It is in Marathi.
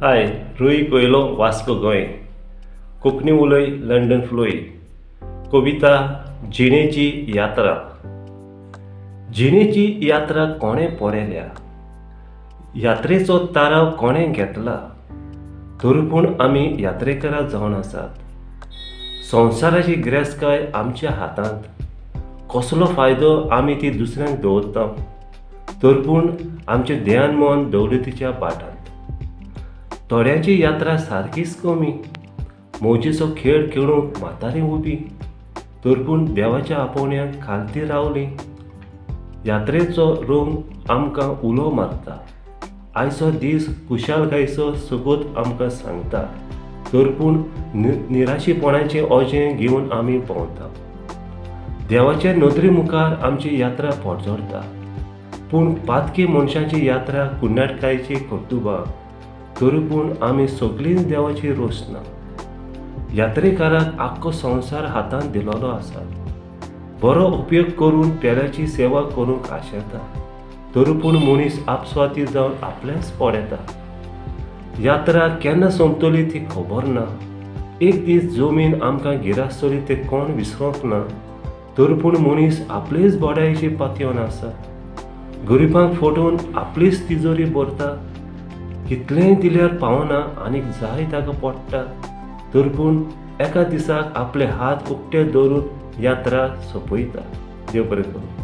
हाय, रुई कोयलो वास्को गोंय. कोंकणी उलय लंडन फ्लोय. कविता जिणेची यात्रा. जिणेची यात्रा कोणें पोरेल्या, यात्रेचो ताराव कोणें घेतला, तरीपूण आमी यात्रेकारां जावन आसात. संवसाराची गिरेस्तकाय आमच्या हातांत. कसलो फायदो आमी ती दुसऱ्यांक दवरता, तरीपूण आमचें ध्यान मन दौलतीच्या बाटांत. थोड्यांची यात्रा सारकीच कमी, मौजेचो खेळ खेळूंक म्हातारी उबी, तरीपूण देवाच्या आपोवण्यांत खालती रावली. यात्रेचो रंग आमकां उलो मारता. आयचो दीस खुशालकायेचो सुगोत आमकां सांगता, तरीपूण निराशीपणाचें ओजें घेवन आमी भोंवता. देवाच्या नदरे मुखार आमची यात्रा पोडजोडता, पूण पातकी मनशाची यात्रा कुडणाटकायची कर्तुबा, तरीपूण आमी सगळींच देवाची रोसना. यात्रेकाराक आख्खो संवसार हातांत दिलोलो आसा. बरो उपयोग करून पेल्याची सेवा करूंक आशेता, तरीपूण मनीस आपस्वाती जावन आपल्याच पोडेता. यात्रा केन्ना सोंपतली ती खबर ना. एक दीस जमीन आमकां गिरासतली तें कोण विसरोंक ना, तरीपूण मनीस आपलेच बोडायेची पातयेवन आसा. गरिबांक फटोवन आपलीच तिजोरी भरता. कितलेंय दिल्यार पावना आनीक जाय ताका पडटा, तरीपूण एका दिसाक आपले हात उक्ते दवरून यात्रा सोंपयता. देव बरें करूं.